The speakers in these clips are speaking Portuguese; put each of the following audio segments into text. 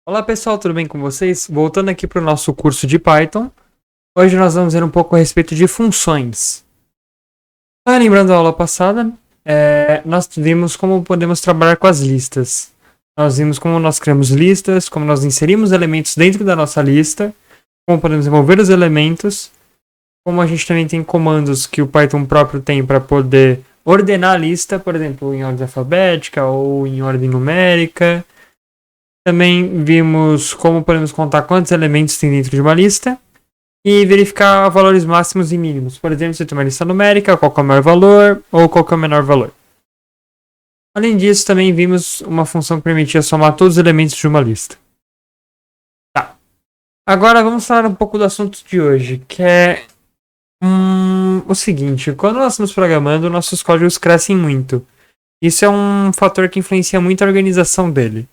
Olá pessoal, tudo bem com vocês? Voltando aqui para o nosso curso de Python, hoje nós vamos ver um pouco a respeito de funções. Lembrando da aula passada, nós vimos como podemos trabalhar com as listas. Nós vimos como nós criamos listas, como nós inserimos elementos dentro da nossa lista, como podemos remover os elementos, como a gente também tem comandos que o Python próprio tem para poder ordenar a lista, por exemplo, em ordem alfabética ou em ordem numérica. Também vimos como podemos contar quantos elementos tem dentro de uma lista e verificar valores máximos e mínimos. Por exemplo, se tem uma lista numérica, qual é o maior valor ou qual é o menor valor. Além disso, também vimos uma função que permitia somar todos os elementos de uma lista. Tá. Agora vamos falar um pouco do assunto de hoje, que é o seguinte. Quando nós estamos programando, nossos códigos crescem muito. Isso é um fator que influencia muito a organização dele.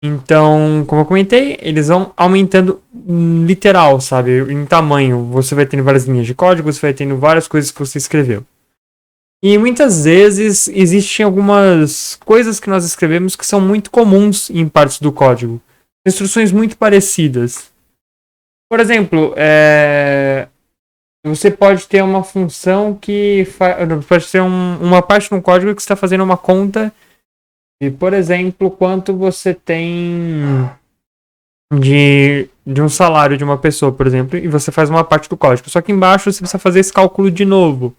Então, como eu comentei, eles vão aumentando literal, sabe? Em tamanho. Você vai tendo várias linhas de código, você vai tendo várias coisas que você escreveu. E muitas vezes existem algumas coisas que nós escrevemos que são muito comuns em partes do código. Instruções muito parecidas. Por exemplo, você pode ter uma função que pode ter uma parte no código que está fazendo uma conta. E, por exemplo, quanto você tem de um salário de uma pessoa, por exemplo, e você faz uma parte do código. Só que embaixo você precisa fazer esse cálculo de novo.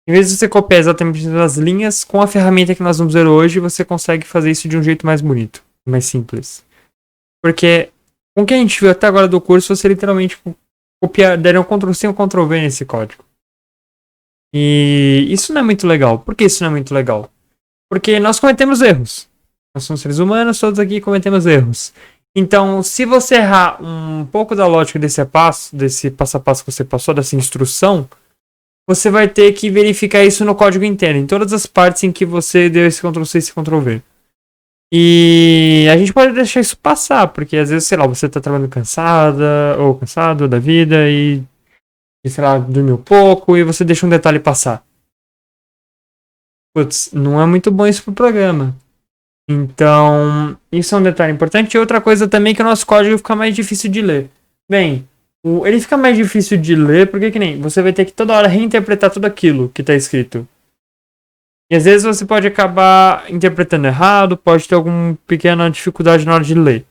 Em vez de você copiar exatamente as linhas, com a ferramenta que nós vamos ver hoje, você consegue fazer isso de um jeito mais bonito, mais simples. Porque com o que a gente viu até agora do curso, você literalmente daria um Ctrl+C e um Ctrl+V nesse código. E isso não é muito legal. Por que isso não é muito legal? Porque nós cometemos erros. Nós somos seres humanos, todos aqui cometemos erros. Então, se você errar um pouco da lógica desse passo a passo que você passou, dessa instrução, você vai ter que verificar isso no código inteiro, em todas as partes em que você deu esse Ctrl+C e esse Ctrl+V. E a gente pode deixar isso passar, porque às vezes, sei lá, você tá trabalhando cansado da vida e sei lá, dormiu pouco e você deixa um detalhe passar. Putz, não é muito bom isso pro programa. Então, isso é um detalhe importante. E outra coisa também é que o nosso código fica mais difícil de ler. Bem, ele fica mais difícil de ler porque que nem você vai ter que toda hora reinterpretar tudo aquilo que está escrito. E às vezes você pode acabar interpretando errado, pode ter alguma pequena dificuldade na hora de ler.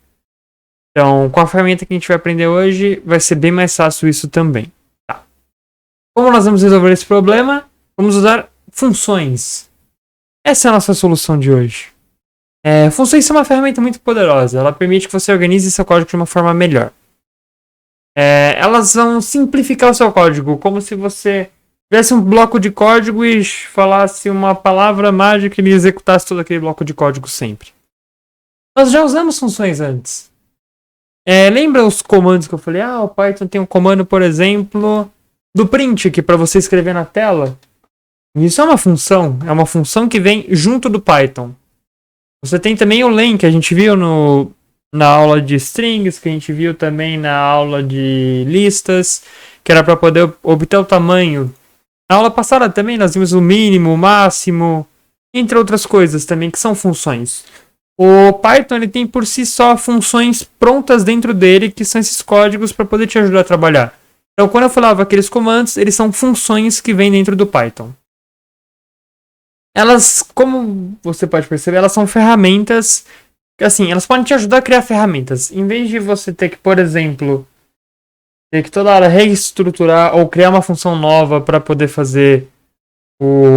Então, com a ferramenta que a gente vai aprender hoje, vai ser bem mais fácil isso também. Tá. Como nós vamos resolver esse problema? Vamos usar funções. Essa é a nossa solução de hoje. Funções são uma ferramenta muito poderosa. Ela permite que você organize seu código de uma forma melhor. Elas vão simplificar o seu código, como se você tivesse um bloco de código e falasse uma palavra mágica e ele executasse todo aquele bloco de código sempre. Nós já usamos funções antes. Lembra os comandos que eu falei? O Python tem um comando, por exemplo, do print, que para você escrever na tela. Isso é uma função que vem junto do Python. Você tem também o len, que a gente viu na aula de strings, que a gente viu também na aula de listas, que era para poder obter o tamanho. Na aula passada também nós vimos o mínimo, o máximo, entre outras coisas também, que são funções. O Python ele tem por si só funções prontas dentro dele, que são esses códigos para poder te ajudar a trabalhar. Então, quando eu falava aqueles comandos, eles são funções que vêm dentro do Python. Elas, como você pode perceber, elas são ferramentas, assim, elas podem te ajudar a criar ferramentas. Em vez de você ter que, por exemplo, ter que toda hora reestruturar ou criar uma função nova para poder fazer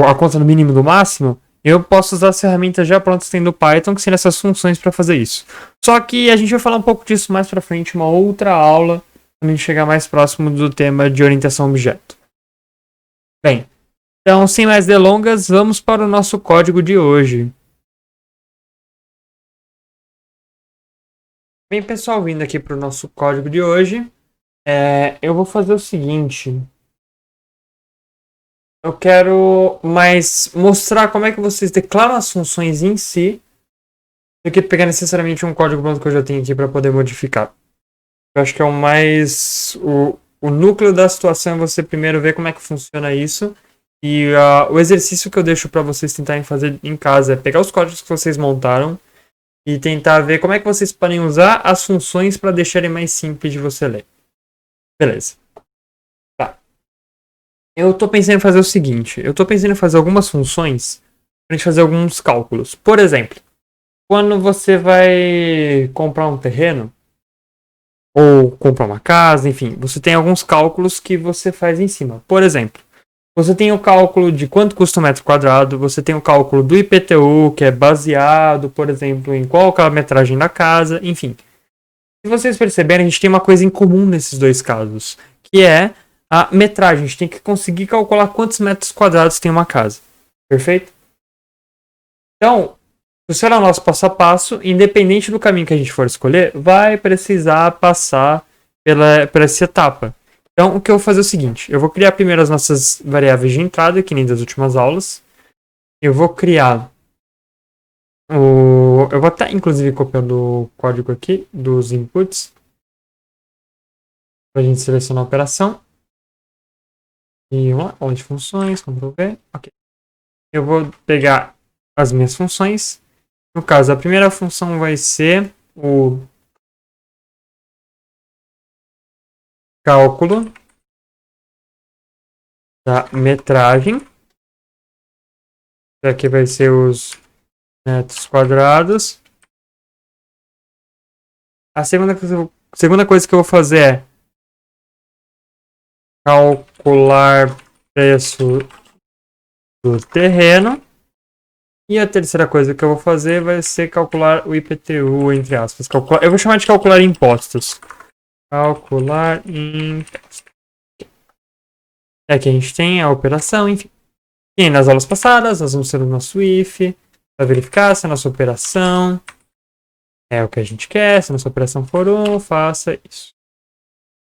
a conta do mínimo e do máximo, eu posso usar as ferramentas já prontas dentro do Python, que são essas funções para fazer isso. Só que a gente vai falar um pouco disso mais para frente, uma outra aula, quando a gente chegar mais próximo do tema de orientação a objeto. Bem, então, sem mais delongas, vamos para o nosso código de hoje. Bem, pessoal, vindo aqui para o nosso código de hoje, eu vou fazer o seguinte. Eu quero mais mostrar como é que vocês declaram as funções em si, do que pegar necessariamente um código pronto que eu já tenho aqui para poder modificar. Eu acho que é o núcleo da situação é você primeiro ver como é que funciona isso. E o exercício que eu deixo para vocês tentarem fazer em casa é pegar os códigos que vocês montaram e tentar ver como é que vocês podem usar as funções para deixarem mais simples de você ler. Beleza. Tá. Eu tô pensando em fazer o seguinte. Eu tô pensando em fazer algumas funções pra gente fazer alguns cálculos. Por exemplo, quando você vai comprar um terreno ou comprar uma casa, enfim, você tem alguns cálculos que você faz em cima. Por exemplo, você tem o cálculo de quanto custa um metro quadrado, você tem o cálculo do IPTU, que é baseado, por exemplo, em qual é a metragem da casa, enfim. Se vocês perceberem, a gente tem uma coisa em comum nesses dois casos, que é a metragem. A gente tem que conseguir calcular quantos metros quadrados tem uma casa. Perfeito? Então, se olhar o nosso passo a passo, independente do caminho que a gente for escolher, vai precisar passar por essa etapa. Então, o que eu vou fazer é o seguinte. Eu vou criar primeiro as nossas variáveis de entrada, que nem das últimas aulas. Eu vou criar eu vou estar, inclusive, copiando o código aqui dos inputs para a gente selecionar a operação. E vamos lá, aula de funções, Ctrl V. Ok. Eu vou pegar as minhas funções. No caso, a primeira função vai ser o cálculo da metragem. Aqui vai ser os metros quadrados. A segunda coisa que eu vou fazer é calcular preço do terreno. E a terceira coisa que eu vou fazer vai ser calcular o IPTU, entre aspas. Eu vou chamar de calcular impostos. Calcular impostos. Aqui a gente tem a operação, enfim. E nas aulas passadas, nós vamos ter o nosso if para verificar se a nossa operação é o que a gente quer. Se a nossa operação for 1, faça isso.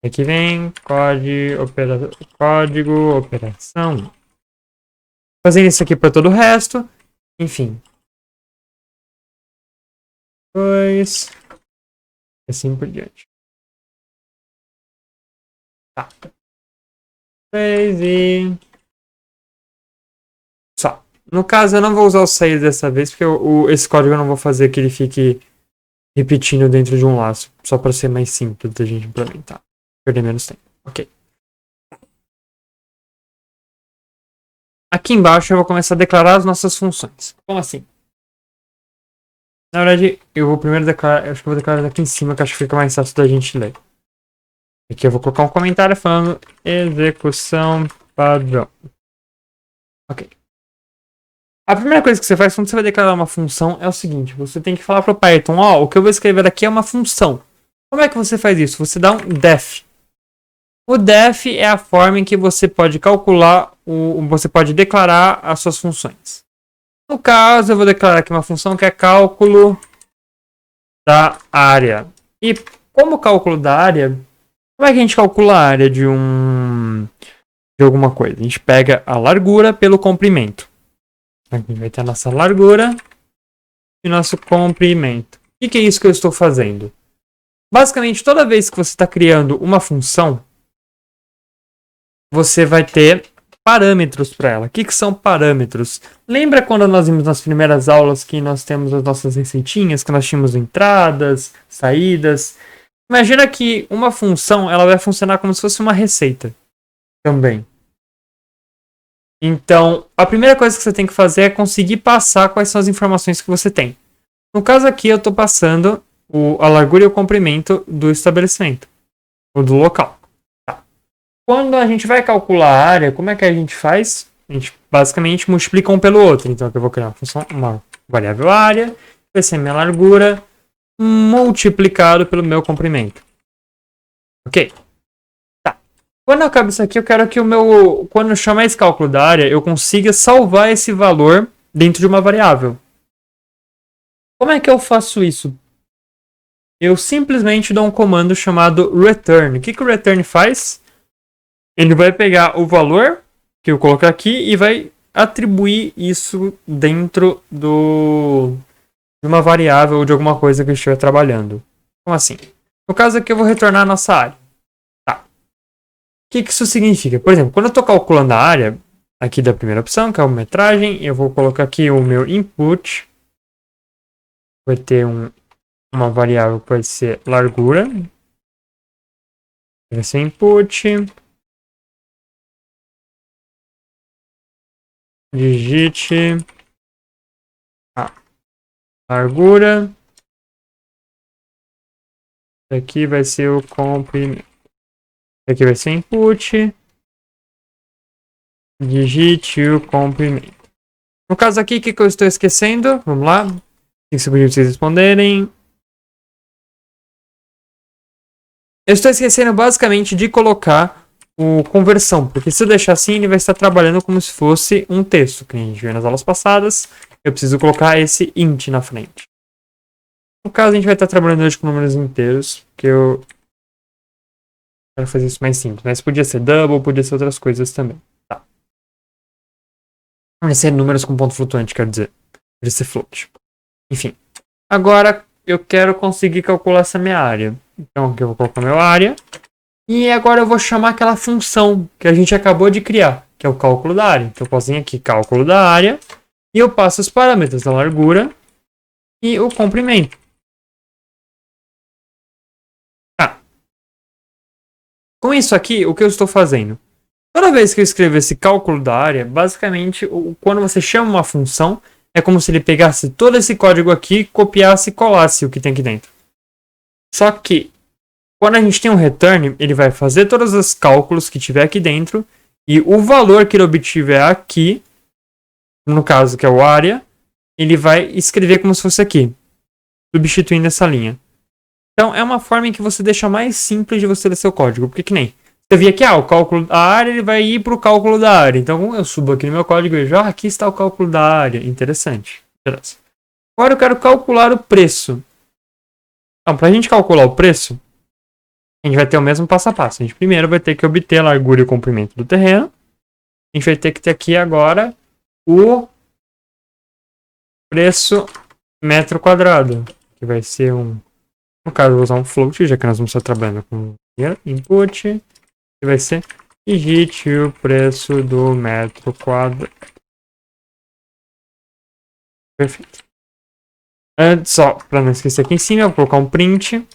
Aqui vem código operação. Fazendo isso aqui para todo o resto. Enfim. Pois. Assim por diante. Tá. 3 e... Só. No caso, eu não vou usar o sair dessa vez, porque esse código eu não vou fazer que ele fique repetindo dentro de um laço. Só para ser mais simples da gente implementar. Perder menos tempo. Ok. Aqui embaixo eu vou começar a declarar as nossas funções. Como assim? Na verdade, eu vou primeiro declarar. Eu acho que eu vou declarar aqui em cima, que acho que fica mais fácil da gente ler. Aqui eu vou colocar um comentário falando execução padrão. Ok. A primeira coisa que você faz quando você vai declarar uma função é o seguinte: você tem que falar para o Python, ó, o que eu vou escrever aqui é uma função. Como é que você faz isso? Você dá um def. O def é a forma em que você pode calcular, você pode declarar as suas funções. No caso, eu vou declarar aqui uma função que é cálculo da área. E como cálculo da área, como é que a gente calcula a área de alguma coisa? A gente pega a largura pelo comprimento. Aqui vai ter a nossa largura e nosso comprimento. O que é isso que eu estou fazendo? Basicamente, toda vez que você está criando uma função, você vai ter parâmetros para ela. O que são parâmetros? Lembra quando nós vimos nas primeiras aulas que nós temos as nossas receitinhas, que nós tínhamos entradas, saídas? Imagina que uma função ela vai funcionar como se fosse uma receita também. Então, a primeira coisa que você tem que fazer é conseguir passar quais são as informações que você tem. No caso aqui, eu estou passando a largura e o comprimento do estabelecimento, ou do local. Tá. Quando a gente vai calcular a área, como é que a gente faz? A gente basicamente multiplica um pelo outro. Então, aqui eu vou criar uma variável área, vai ser minha largura, multiplicado pelo meu comprimento. Ok? Tá. Quando eu acabo isso aqui, eu quero que quando eu chamar esse cálculo da área, eu consiga salvar esse valor dentro de uma variável. Como é que eu faço isso? Eu simplesmente dou um comando chamado return. O que o return faz? Ele vai pegar o valor que eu colocar aqui e vai atribuir isso dentro de uma variável ou de alguma coisa que eu estiver trabalhando. Como assim? No caso aqui eu vou retornar a nossa área. Tá. O que isso significa? Por exemplo, quando eu estou calculando a área aqui da primeira opção, que é a metragem, eu vou colocar aqui o meu input vai ter uma variável que vai ser largura. Vai ser input. Digite a largura. Aqui vai ser o comprimento. Aqui vai ser input. Digite o comprimento. No caso aqui, o que eu estou esquecendo? Vamos lá. Isso para vocês responderem. Eu estou esquecendo basicamente de colocar o conversão, porque se eu deixar assim, ele vai estar trabalhando como se fosse um texto, que a gente viu nas aulas passadas. Eu preciso colocar esse int na frente. No caso, a gente vai estar trabalhando hoje com números inteiros, porque eu quero fazer isso mais simples. Mas podia ser double, podia ser outras coisas também. Tá. Vai ser números com ponto flutuante, quero dizer. Podia ser float. Enfim. Agora, eu quero conseguir calcular essa minha área. Então, aqui eu vou colocar meu área. E agora eu vou chamar aquela função que a gente acabou de criar, que é o cálculo da área. Então eu posso vir aqui, cálculo da área, e eu passo os parâmetros da largura e o comprimento. Tá. Com isso aqui, o que eu estou fazendo? Toda vez que eu escrevo esse cálculo da área, basicamente, quando você chama uma função, é como se ele pegasse todo esse código aqui, copiasse e colasse o que tem aqui dentro. Só que quando a gente tem um return, ele vai fazer todos os cálculos que tiver aqui dentro e o valor que ele obtiver aqui, no caso que é o área, ele vai escrever como se fosse aqui, substituindo essa linha. Então é uma forma em que você deixa mais simples de você ler seu código, porque que nem você vê aqui, o cálculo da área, ele vai ir para o cálculo da área. Então eu subo aqui no meu código e vejo, aqui está o cálculo da área. Interessante. Agora eu quero calcular o preço. Então, para a gente calcular o preço, a gente vai ter o mesmo passo a passo. A gente primeiro vai ter que obter a largura e o comprimento do terreno. A gente vai ter que ter aqui agora o preço metro quadrado, que vai ser no caso, eu vou usar um float, já que nós vamos estar trabalhando com input, que vai ser digite o preço do metro quadrado. Perfeito. Só para não esquecer aqui em cima, eu vou colocar um print.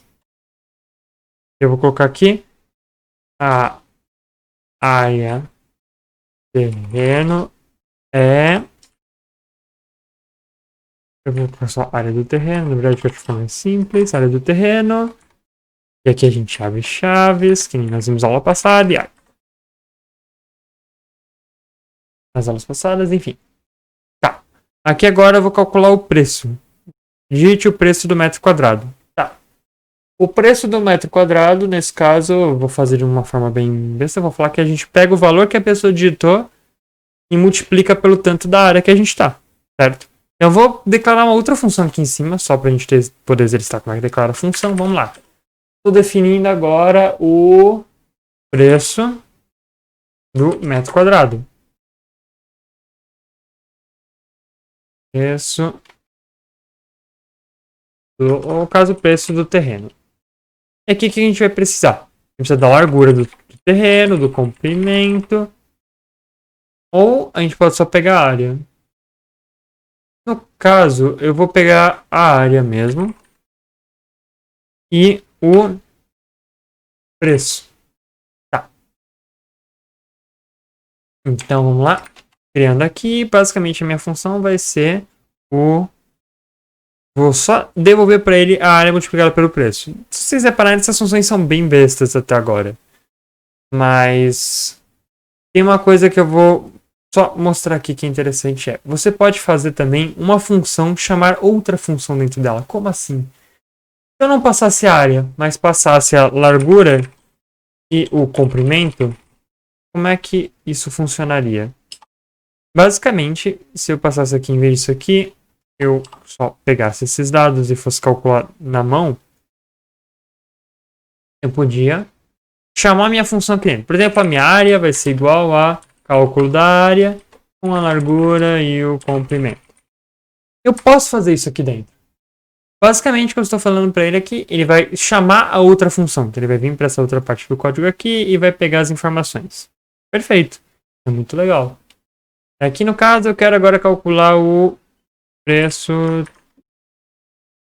Eu vou colocar aqui a área terreno é. Eu vou colocar só a área do terreno, na verdade, de forma simples, área do terreno. E aqui a gente abre chaves, que nós vimos na aula passada, e nas aulas passadas, enfim. Tá. Aqui agora eu vou calcular o preço. Digite o preço do metro quadrado. Tá. O preço do metro quadrado, nesse caso, eu vou fazer de uma forma bem besta. Eu vou falar que a gente pega o valor que a pessoa digitou e multiplica pelo tanto da área que a gente está, certo? Eu vou declarar uma outra função aqui em cima, só para a gente poder exercitar como é que declara a função. Vamos lá. Estou definindo agora o preço do metro quadrado. Preço ou caso o preço do terreno. E aqui que a gente vai precisar? A gente precisa da largura do terreno, do comprimento. Ou a gente pode só pegar a área. No caso, eu vou pegar a área mesmo. E o preço. Tá. Então vamos lá. Criando aqui. Basicamente a minha função vai ser o. Vou só devolver para ele a área multiplicada pelo preço. Se vocês repararem, essas funções são bem bestas até agora. Mas tem uma coisa que eu vou só mostrar aqui que é interessante. Você pode fazer também uma função chamar outra função dentro dela. Como assim? Se eu não passasse a área, mas passasse a largura e o comprimento, como é que isso funcionaria? Basicamente, se eu passasse aqui em vez disso aqui, eu só pegasse esses dados e fosse calcular na mão, eu podia chamar a minha função aqui. Por exemplo, a minha área vai ser igual a cálculo da área com a largura e o comprimento. Eu posso fazer isso aqui dentro. Basicamente, o que eu estou falando para ele aqui, ele vai chamar a outra função. Então, ele vai vir para essa outra parte do código aqui e vai pegar as informações. Perfeito. É muito legal. Aqui no caso, eu quero agora calcular o preço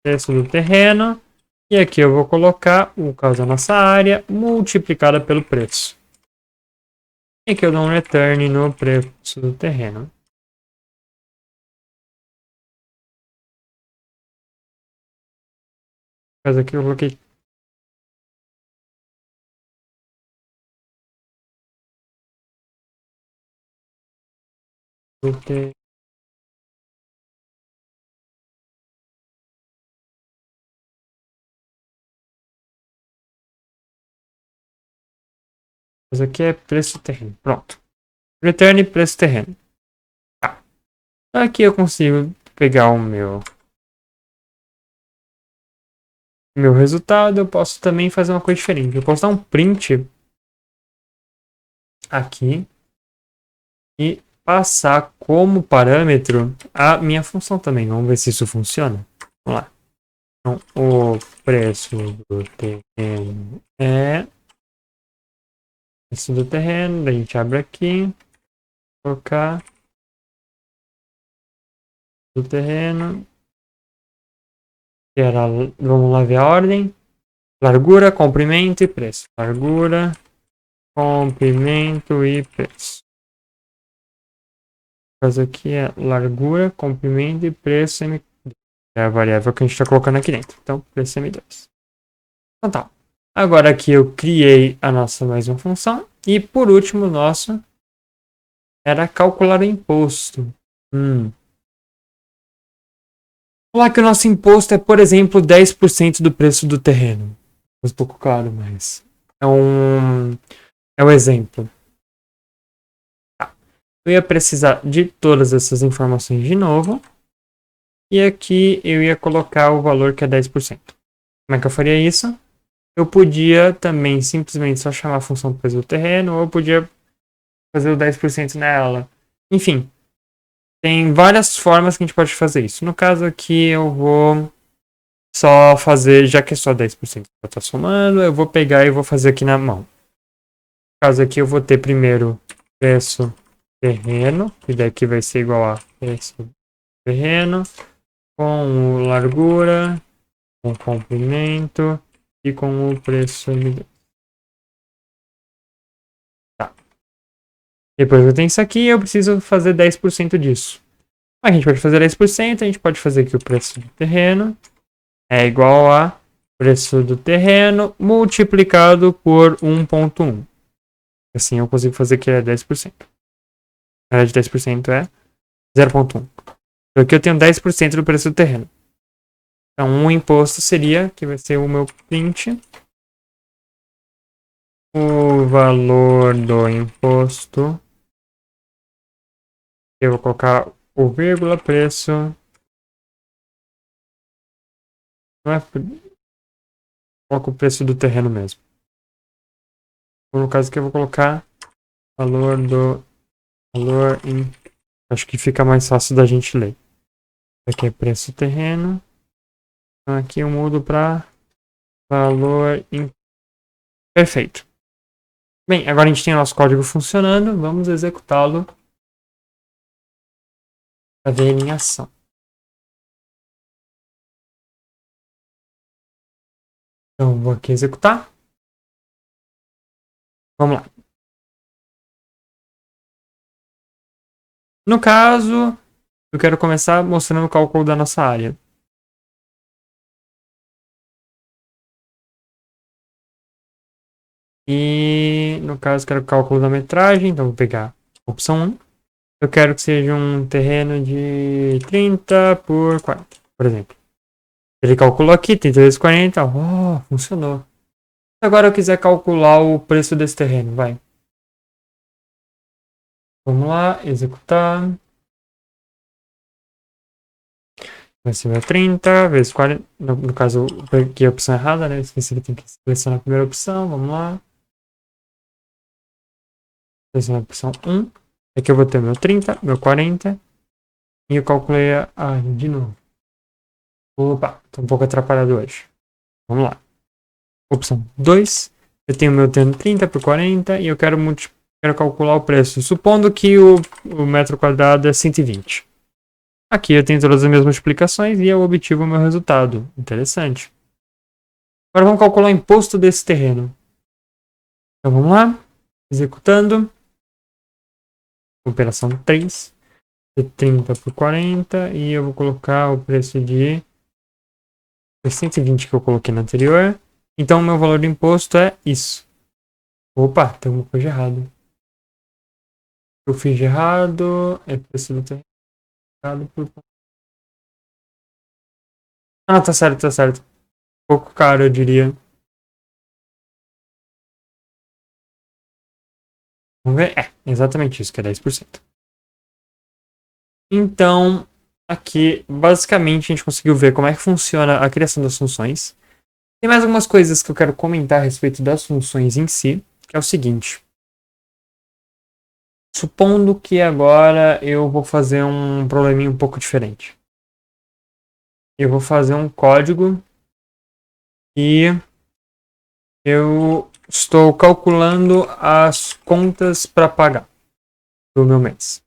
preço do terreno. E aqui eu vou colocar o caso da nossa área multiplicada pelo preço. E aqui eu dou um return no preço do terreno. Mas aqui eu coloquei. Mas aqui é preço do terreno. Pronto. Return preço do terreno. Tá. Aqui eu consigo pegar o meu resultado. Eu posso também fazer uma coisa diferente. Eu posso dar um print aqui e passar como parâmetro a minha função também. Vamos ver se isso funciona. Vamos lá. Então, o preço do terreno é preço do terreno. Daí a gente abre aqui, colocar do terreno. Vamos lá ver a ordem. Largura, comprimento e preço. Largura, comprimento e preço. O caso aqui é largura, comprimento e preço M2. É a variável que a gente está colocando aqui dentro. Então, preço M2. Então tá. Agora aqui eu criei a nossa mais uma função. E por último, nosso era calcular o imposto. Vamos falar que o nosso imposto é, por exemplo, 10% do preço do terreno. É um pouco caro, mas é um exemplo. Tá. Eu ia precisar de todas essas informações de novo. E aqui eu ia colocar o valor que é 10%. Como é que eu faria isso? Eu podia também simplesmente só chamar a função preço do terreno, ou eu podia fazer o 10% nela. Enfim, tem várias formas que a gente pode fazer isso. No caso aqui eu vou só fazer, já que é só 10% que eu estou somando, eu vou pegar e vou fazer aqui na mão. No caso aqui eu vou ter primeiro preço terreno, que daqui vai ser igual a preço terreno, com o largura, com o comprimento e com o preço M2. Tá. Depois eu tenho isso aqui, eu preciso fazer 10% disso. A gente pode fazer 10%, a gente pode fazer aqui o preço do terreno é igual a preço do terreno multiplicado por 1.1. Assim eu consigo fazer que é 10%. Na verdade, 10% é 0.1. Então aqui eu tenho 10% do preço do terreno. Então, o imposto seria, que vai ser o meu print, o valor do imposto. Eu vou colocar o vírgula preço. Não é, coloco o preço do terreno mesmo. No caso aqui eu vou colocar valor em. Acho que fica mais fácil da gente ler. Aqui é preço do terreno. Então aqui eu mudo para valor em. Perfeito. Bem, agora a gente tem o nosso código funcionando. Vamos executá-lo para ver ele em ação. Então vou aqui executar. Vamos lá. No caso, eu quero começar mostrando o cálculo da nossa área. E no caso, quero o cálculo da metragem. Então vou pegar a opção 1. Eu quero que seja um terreno de 30 por 40, por exemplo. Ele calculou aqui, 30 vezes 40. Oh, funcionou. Agora eu quiser calcular o preço desse terreno, vai. Vamos lá, executar. Vai ser 30 vezes 40. No caso, eu peguei a opção errada, né? Eu esqueci que tem que selecionar a primeira opção. Vamos lá. Selecionar a opção 1. Aqui eu vou ter meu 30, meu 40. E eu calculei a área de novo. Opa, tô um pouco atrapalhado hoje. Vamos lá. Opção 2. Eu tenho meu terreno 30 por 40 e eu quero calcular o preço. Supondo que o metro quadrado é 120. Aqui eu tenho todas as minhas multiplicações e eu obtive o meu resultado. Interessante. Agora vamos calcular o imposto desse terreno. Então vamos lá. Executando. Operação 3. De 30 por 40. E eu vou colocar o preço de 120 que eu coloquei na anterior. Então o meu valor do imposto é isso. Opa, tem alguma coisa errada. Eu fiz de errado. É preço do terreno. Por... Ah, tá certo, tá certo. Um pouco caro, eu diria. Vamos ver. É, exatamente isso, que é 10%. Então, aqui, basicamente, a gente conseguiu ver como é que funciona a criação das funções. Tem mais algumas coisas que eu quero comentar a respeito das funções em si, que é o seguinte. Supondo que agora eu vou fazer um probleminha um pouco diferente. Eu vou fazer um código e eu estou calculando as contas para pagar do meu mês.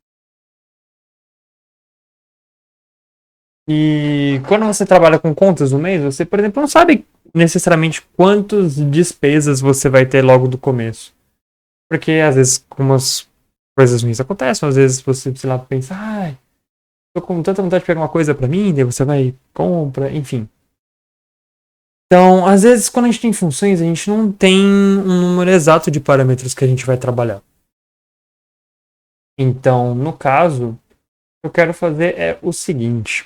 E quando você trabalha com contas no mês, você, por exemplo, não sabe necessariamente quantas despesas você vai ter logo do começo. Porque às vezes algumas coisas ruins acontecem, às vezes você, sei lá, pensa, ai, tô com tanta vontade de pegar uma coisa pra mim, daí você vai, compra, enfim. Então, às vezes, quando a gente tem funções, a gente não tem um número exato de parâmetros que a gente vai trabalhar. Então, no caso, o que eu quero fazer é o seguinte.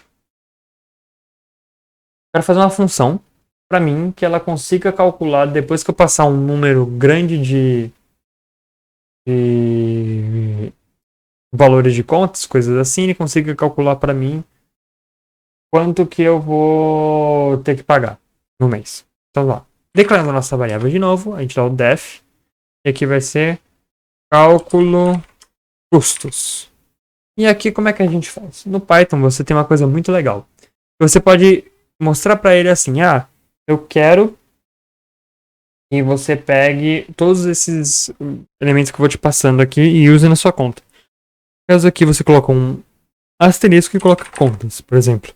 Eu quero fazer uma função para mim que ela consiga calcular, depois que eu passar um número grande de valores de contas, coisas assim, ele consiga calcular para mim quanto que eu vou ter que pagar no mês. Então, vamos lá. Declarando a nossa variável de novo, a gente dá o def, e aqui vai ser cálculo custos. E aqui como é que a gente faz? No Python você tem uma coisa muito legal. Você pode mostrar para ele assim, eu quero que você pegue todos esses elementos que eu vou te passando aqui e use na sua conta. No caso aqui você coloca um asterisco e coloca contas, por exemplo.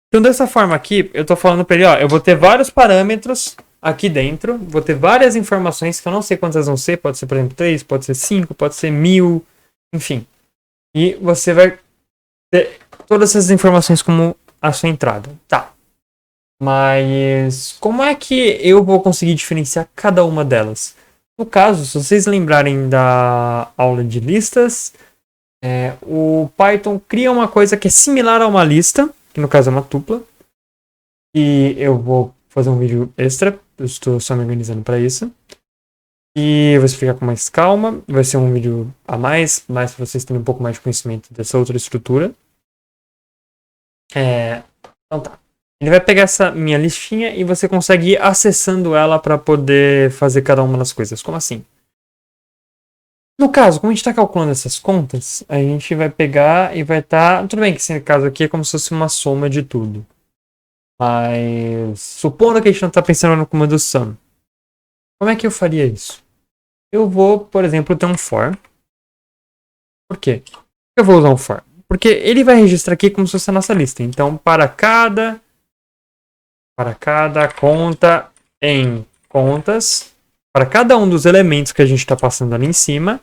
Então dessa forma aqui, eu tô falando para ele, eu vou ter vários parâmetros aqui dentro, vou ter várias informações que eu não sei quantas vão ser, pode ser, por exemplo, 3, pode ser 5, pode ser 1000, enfim. E você vai ter todas essas informações como a sua entrada. Tá. Mas como é que eu vou conseguir diferenciar cada uma delas? No caso, se vocês lembrarem da aula de listas, o Python cria uma coisa que é similar a uma lista, que no caso é uma tupla. E eu vou fazer um vídeo extra, eu estou só me organizando para isso. E vou explicar com mais calma, vai ser um vídeo a mais para vocês terem um pouco mais de conhecimento dessa outra estrutura. Então tá. Ele vai pegar essa minha listinha e você consegue ir acessando ela para poder fazer cada uma das coisas. Como assim? No caso, como a gente está calculando essas contas, a gente vai pegar e vai estar... Tudo bem que esse caso aqui é como se fosse uma soma de tudo. Mas supondo que a gente não está pensando no comando sum. Como é que eu faria isso? Eu vou, por exemplo, ter um for. Por quê? Eu vou usar um for. Porque ele vai registrar aqui como se fosse a nossa lista. Então, para cada conta em contas, para cada um dos elementos que a gente está passando ali em cima,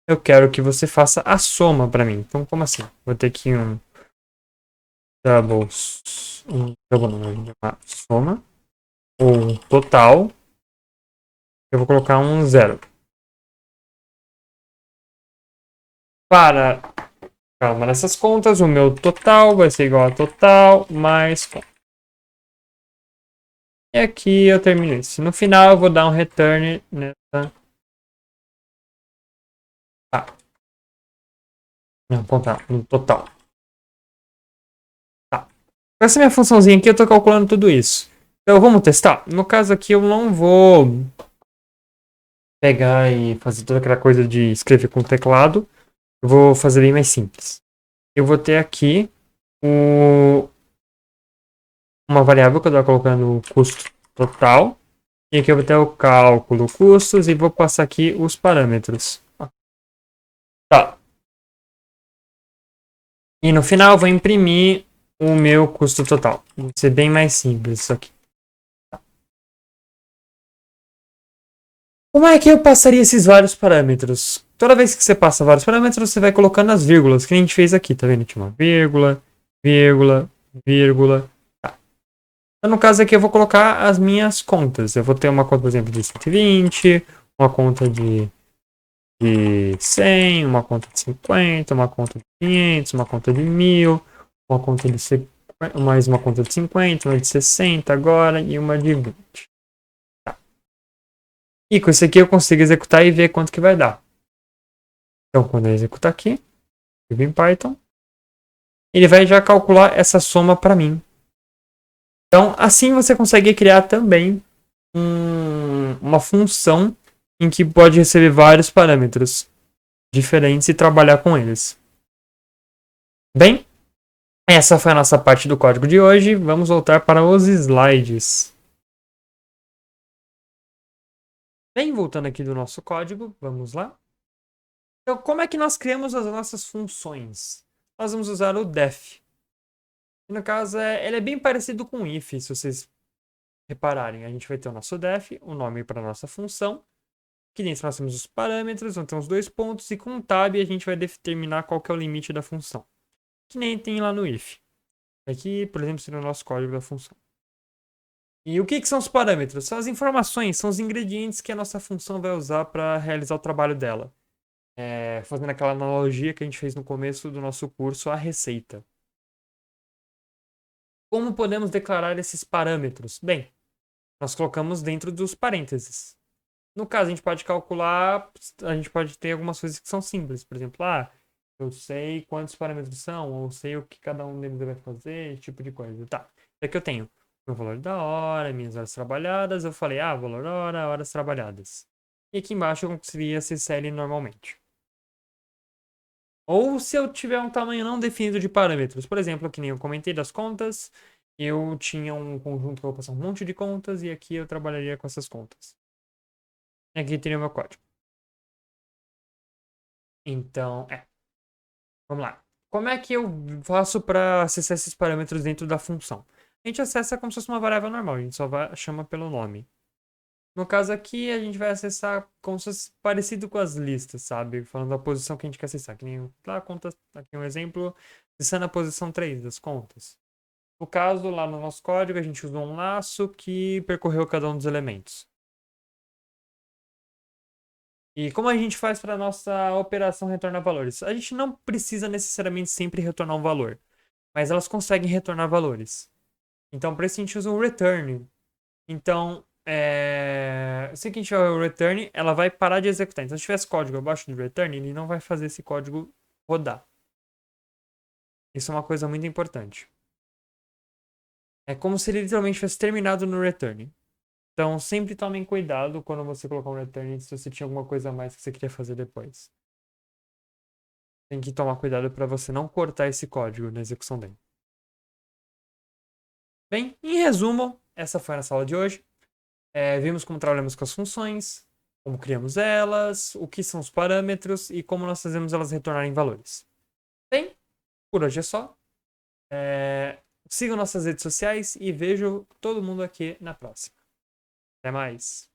eu quero que você faça a soma para mim. Então, como assim? Vou ter aqui uma soma, ou total, eu vou colocar um zero. Para cada uma dessas contas, o meu total vai ser igual a total mais conta. E aqui eu termino isso. No final eu vou dar um return nessa... Não, contar, no total. Tá. Com essa minha funçãozinha aqui eu tô calculando tudo isso. Então vamos testar? No caso aqui eu não vou pegar e fazer toda aquela coisa de escrever com o teclado. Eu vou fazer bem mais simples. Eu vou ter aqui uma variável que eu estou colocando o custo total. E aqui eu vou ter o cálculo custos e vou passar aqui os parâmetros. Tá. E no final eu vou imprimir o meu custo total. Vai ser bem mais simples isso aqui. Como é que eu passaria esses vários parâmetros? Toda vez que você passa vários parâmetros, você vai colocando as vírgulas, que a gente fez aqui, tá vendo? Tinha uma vírgula, vírgula, vírgula. Tá. Então, no caso aqui, eu vou colocar as minhas contas. Eu vou ter uma conta, por exemplo, de 120, uma conta de 100, uma conta de 50, uma conta de 500, uma conta de 1000, uma conta de 50, mais uma conta de 50, uma de 60 agora e uma de 20. E com isso aqui eu consigo executar e ver quanto que vai dar. Então, quando eu executar aqui, eu vim em Python, ele vai já calcular essa soma para mim. Então, assim você consegue criar também uma função em que pode receber vários parâmetros diferentes e trabalhar com eles. Bem, essa foi a nossa parte do código de hoje. Vamos voltar para os slides. Bem, voltando aqui do nosso código, vamos lá. Então, como é que nós criamos as nossas funções? Nós vamos usar o def. No caso, ele é bem parecido com o if, se vocês repararem. A gente vai ter o nosso def, o nome para a nossa função. Aqui dentro nós temos os parâmetros, vão ter os dois pontos, e com um tab a gente vai determinar qual que é o limite da função. Que nem tem lá no if. Aqui, por exemplo, seria o nosso código da função. E o que são os parâmetros? São as informações, são os ingredientes que a nossa função vai usar para realizar o trabalho dela. Fazendo aquela analogia que a gente fez no começo do nosso curso, a receita. Como podemos declarar esses parâmetros? Bem, nós colocamos dentro dos parênteses. No caso, a gente pode calcular, a gente pode ter algumas coisas que são simples. Por exemplo, eu sei quantos parâmetros são, ou sei o que cada um deles vai fazer, esse tipo de coisa. Tá, aqui eu tenho meu valor da hora, minhas horas trabalhadas. Eu falei, valor hora, horas trabalhadas. E aqui embaixo eu conseguiria acessar ele normalmente. Ou se eu tiver um tamanho não definido de parâmetros. Por exemplo, que nem eu comentei das contas, eu tinha um conjunto que eu vou passar um monte de contas e aqui eu trabalharia com essas contas. Aqui teria o meu código. Então, vamos lá. Como é que eu faço para acessar esses parâmetros dentro da função? A gente acessa como se fosse uma variável normal, a gente só chama pelo nome. No caso aqui, a gente vai acessar como se fosse parecido com as listas, sabe? Falando da posição que a gente quer acessar. Que nem lá, contas, aqui um exemplo, acessando a posição 3 das contas. No caso, lá no nosso código, a gente usou um laço que percorreu cada um dos elementos. E como a gente faz para nossa operação retornar valores? A gente não precisa necessariamente sempre retornar um valor, mas elas conseguem retornar valores. Então, para isso a gente usa o return. Então, se que a gente tiver o return, ela vai parar de executar. Então, se tivesse código abaixo do return, ele não vai fazer esse código rodar. Isso é uma coisa muito importante. É como se ele literalmente tivesse terminado no return. Então, sempre tomem cuidado quando você colocar um return se você tinha alguma coisa a mais que você queria fazer depois. Tem que tomar cuidado para você não cortar esse código na execução dele. Bem, em resumo, essa foi a nossa aula de hoje. Vimos como trabalhamos com as funções, como criamos elas, o que são os parâmetros e como nós fazemos elas retornarem valores. Bem, por hoje é só. Sigam nossas redes sociais e vejo todo mundo aqui na próxima. Até mais.